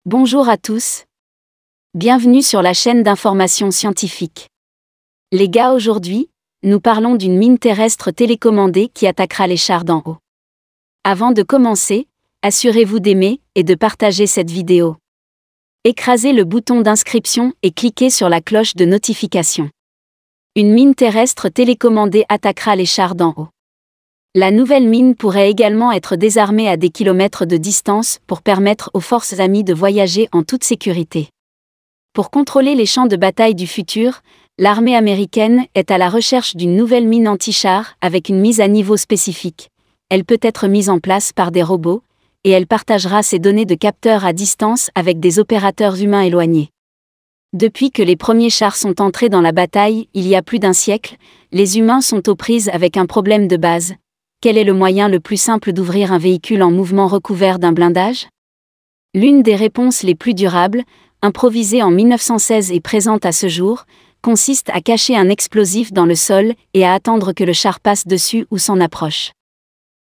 Bonjour à tous. Bienvenue sur la chaîne d'information scientifique. Les gars, aujourd'hui, nous parlons d'une mine terrestre télécommandée qui attaquera les chars d'en haut. Avant de commencer, assurez-vous d'aimer et de partager cette vidéo. Écrasez le bouton d'inscription et cliquez sur la cloche de notification. Une mine terrestre télécommandée attaquera les chars d'en haut. La nouvelle mine pourrait également être désarmée à des kilomètres de distance pour permettre aux forces amies de voyager en toute sécurité. Pour contrôler les champs de bataille du futur, l'armée américaine est à la recherche d'une nouvelle mine anti-char avec une mise à niveau spécifique. Elle peut être mise en place par des robots, et elle partagera ses données de capteurs à distance avec des opérateurs humains éloignés. Depuis que les premiers chars sont entrés dans la bataille, il y a plus d'un siècle, les humains sont aux prises avec un problème de base. Quel est le moyen le plus simple d'ouvrir un véhicule en mouvement recouvert d'un blindage? L'une des réponses les plus durables, improvisée en 1916 et présente à ce jour, consiste à cacher un explosif dans le sol et à attendre que le char passe dessus ou s'en approche.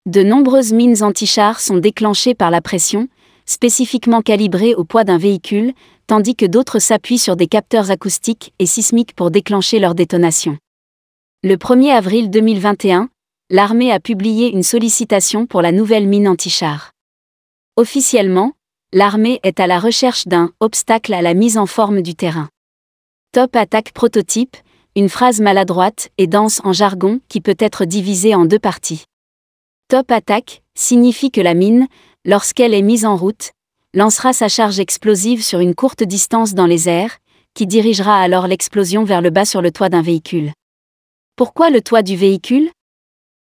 De nombreuses mines anti-chars sont déclenchées par la pression, spécifiquement calibrées au poids d'un véhicule, tandis que d'autres s'appuient sur des capteurs acoustiques et sismiques pour déclencher leur détonation. Le 1er avril 2021, l'armée a publié une sollicitation pour la nouvelle mine anti-char. Officiellement, l'armée est à la recherche d'un « obstacle à la mise en forme du terrain ». Top Attack Prototype, une phrase maladroite et dense en jargon qui peut être divisée en deux parties. Top Attack signifie que la mine, lorsqu'elle est mise en route, lancera sa charge explosive sur une courte distance dans les airs, qui dirigera alors l'explosion vers le bas sur le toit d'un véhicule. Pourquoi le toit du véhicule?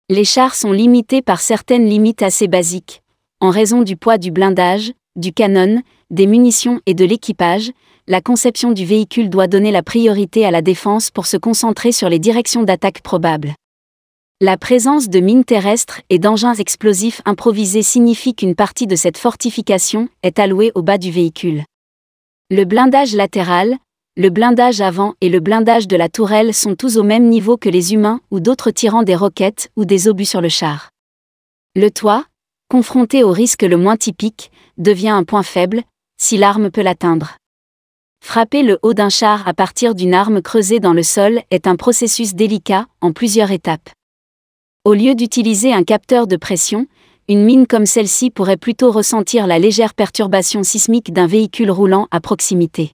Les chars sont limités par certaines limites assez basiques. En raison du poids du blindage, du canon, des munitions et de l'équipage, la conception du véhicule doit donner la priorité à la défense pour se concentrer sur les directions d'attaque probables. La présence de mines terrestres et d'engins explosifs improvisés signifie qu'une partie de cette fortification est allouée au bas du véhicule. Le blindage latéral, le blindage avant et le blindage de la tourelle sont tous au même niveau que les humains ou d'autres tirant des roquettes ou des obus sur le char. Le toit, confronté au risque le moins typique, devient un point faible, si l'arme peut l'atteindre. Frapper le haut d'un char à partir d'une arme creusée dans le sol est un processus délicat, en plusieurs étapes. Au lieu d'utiliser un capteur de pression, une mine comme celle-ci pourrait plutôt ressentir la légère perturbation sismique d'un véhicule roulant à proximité.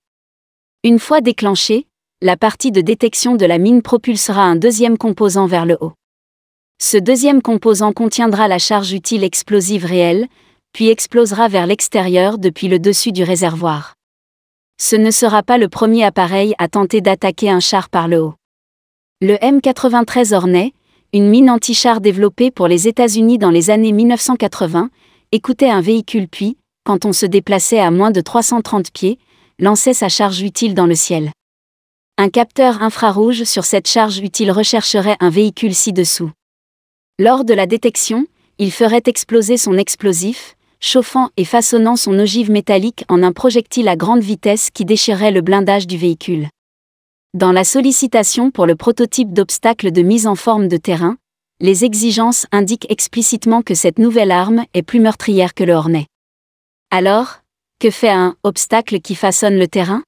Une fois déclenchée, la partie de détection de la mine propulsera un deuxième composant vers le haut. Ce deuxième composant contiendra la charge utile explosive réelle, puis explosera vers l'extérieur depuis le dessus du réservoir. Ce ne sera pas le premier appareil à tenter d'attaquer un char par le haut. Le M93 Hornet, une mine anti-char développée pour les États-Unis dans les années 1980, écoutait un véhicule puis, quand on se déplaçait à moins de 330 pieds, lançait sa charge utile dans le ciel. Un capteur infrarouge sur cette charge utile rechercherait un véhicule ci-dessous. Lors de la détection, il ferait exploser son explosif, chauffant et façonnant son ogive métallique en un projectile à grande vitesse qui déchirerait le blindage du véhicule. Dans la sollicitation pour le prototype d'obstacle de mise en forme de terrain, les exigences indiquent explicitement que cette nouvelle arme est plus meurtrière que le Hornet. Alors, que fait un « obstacle qui façonne le terrain »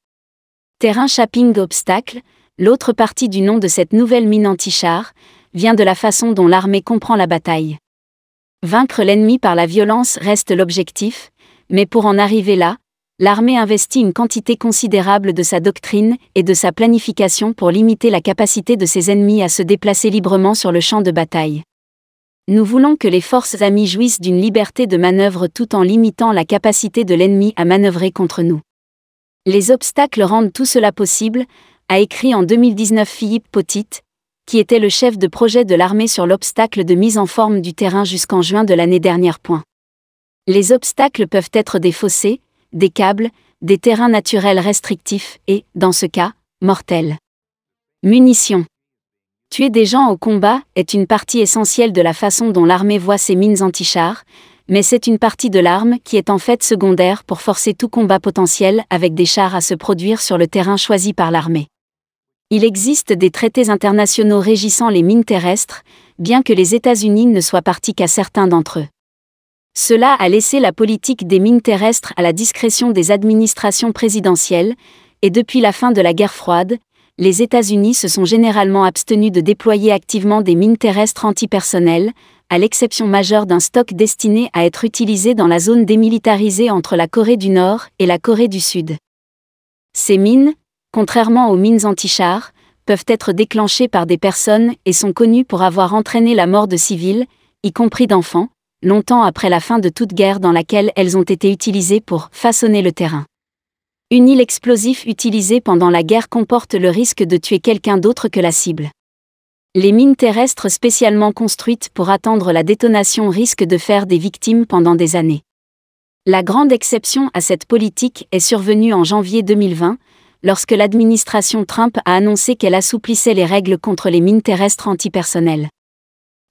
Terrain Shaping Obstacle, l'autre partie du nom de cette nouvelle mine anti-char, vient de la façon dont l'armée comprend la bataille. Vaincre l'ennemi par la violence reste l'objectif, mais pour en arriver là, l'armée investit une quantité considérable de sa doctrine et de sa planification pour limiter la capacité de ses ennemis à se déplacer librement sur le champ de bataille. Nous voulons que les forces amies jouissent d'une liberté de manœuvre tout en limitant la capacité de l'ennemi à manœuvrer contre nous. Les obstacles rendent tout cela possible, a écrit en 2019 Philippe Pottit, qui était le chef de projet de l'armée sur l'obstacle de mise en forme du terrain jusqu'en juin de l'année dernière. Les obstacles peuvent être des fossés, des câbles, des terrains naturels restrictifs et, dans ce cas, mortels. Munitions. Tuer des gens au combat est une partie essentielle de la façon dont l'armée voit ses mines anti-chars, mais c'est une partie de l'arme qui est en fait secondaire pour forcer tout combat potentiel avec des chars à se produire sur le terrain choisi par l'armée. Il existe des traités internationaux régissant les mines terrestres, bien que les États-Unis ne soient partis qu'à certains d'entre eux. Cela a laissé la politique des mines terrestres à la discrétion des administrations présidentielles, et depuis la fin de la guerre froide, les États-Unis se sont généralement abstenus de déployer activement des mines terrestres antipersonnelles, à l'exception majeure d'un stock destiné à être utilisé dans la zone démilitarisée entre la Corée du Nord et la Corée du Sud. Ces mines, contrairement aux mines antichars, peuvent être déclenchées par des personnes et sont connues pour avoir entraîné la mort de civils, y compris d'enfants, longtemps après la fin de toute guerre dans laquelle elles ont été utilisées pour façonner le terrain. Une île explosif utilisée pendant la guerre comporte le risque de tuer quelqu'un d'autre que la cible. Les mines terrestres spécialement construites pour attendre la détonation risquent de faire des victimes pendant des années. La grande exception à cette politique est survenue en janvier 2020, lorsque l'administration Trump a annoncé qu'elle assouplissait les règles contre les mines terrestres antipersonnelles.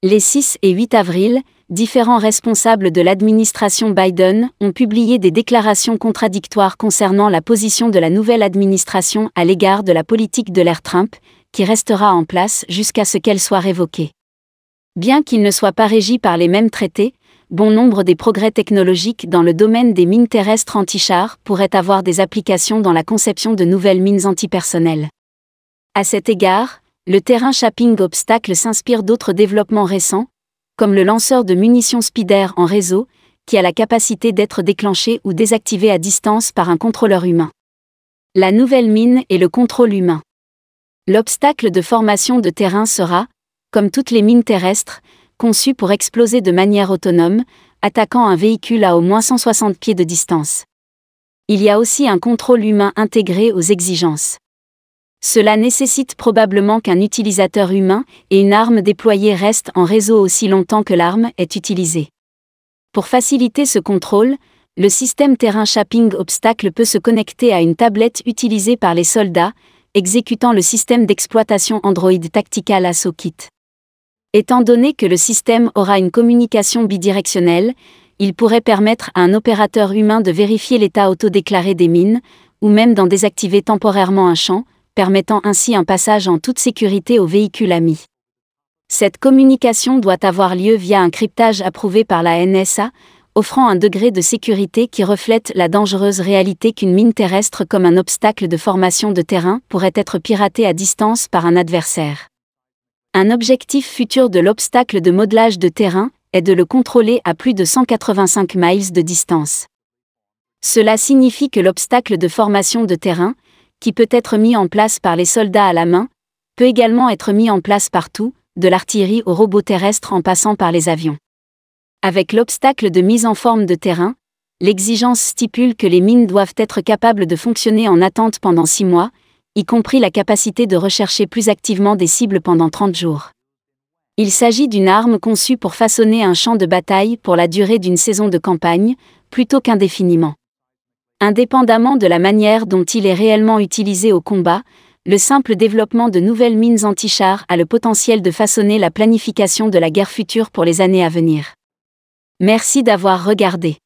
Les 6 et 8 avril, différents responsables de l'administration Biden ont publié des déclarations contradictoires concernant la position de la nouvelle administration à l'égard de la politique de l'ère Trump, qui restera en place jusqu'à ce qu'elle soit révoquée. Bien qu'ils ne soient pas régis par les mêmes traités, bon nombre des progrès technologiques dans le domaine des mines terrestres antichars pourraient avoir des applications dans la conception de nouvelles mines antipersonnelles. À cet égard, le terrain Shaping Obstacle s'inspire d'autres développements récents, comme le lanceur de munitions Spider en réseau, qui a la capacité d'être déclenché ou désactivé à distance par un contrôleur humain. La nouvelle mine est le contrôle humain. L'obstacle de formation de terrain sera, comme toutes les mines terrestres, conçu pour exploser de manière autonome, attaquant un véhicule à au moins 160 pieds de distance. Il y a aussi un contrôle humain intégré aux exigences. Cela nécessite probablement qu'un utilisateur humain et une arme déployée restent en réseau aussi longtemps que l'arme est utilisée. Pour faciliter ce contrôle, le système terrain Shaping Obstacle peut se connecter à une tablette utilisée par les soldats, exécutant le système d'exploitation Android Tactical Assault Kit. Étant donné que le système aura une communication bidirectionnelle, il pourrait permettre à un opérateur humain de vérifier l'état autodéclaré des mines, ou même d'en désactiver temporairement un champ, permettant ainsi un passage en toute sécurité au véhicule ami. Cette communication doit avoir lieu via un cryptage approuvé par la NSA, offrant un degré de sécurité qui reflète la dangereuse réalité qu'une mine terrestre comme un obstacle de formation de terrain pourrait être piratée à distance par un adversaire. Un objectif futur de l'obstacle de modelage de terrain est de le contrôler à plus de 185 miles de distance. Cela signifie que l'obstacle de formation de terrain, qui peut être mis en place par les soldats à la main, peut également être mis en place partout, de l'artillerie aux robots terrestres en passant par les avions. Avec l'obstacle de mise en forme de terrain, l'exigence stipule que les mines doivent être capables de fonctionner en attente pendant 6 mois, y compris la capacité de rechercher plus activement des cibles pendant 30 jours. Il s'agit d'une arme conçue pour façonner un champ de bataille pour la durée d'une saison de campagne, plutôt qu'indéfiniment. Indépendamment de la manière dont il est réellement utilisé au combat, le simple développement de nouvelles mines antichars a le potentiel de façonner la planification de la guerre future pour les années à venir. Merci d'avoir regardé.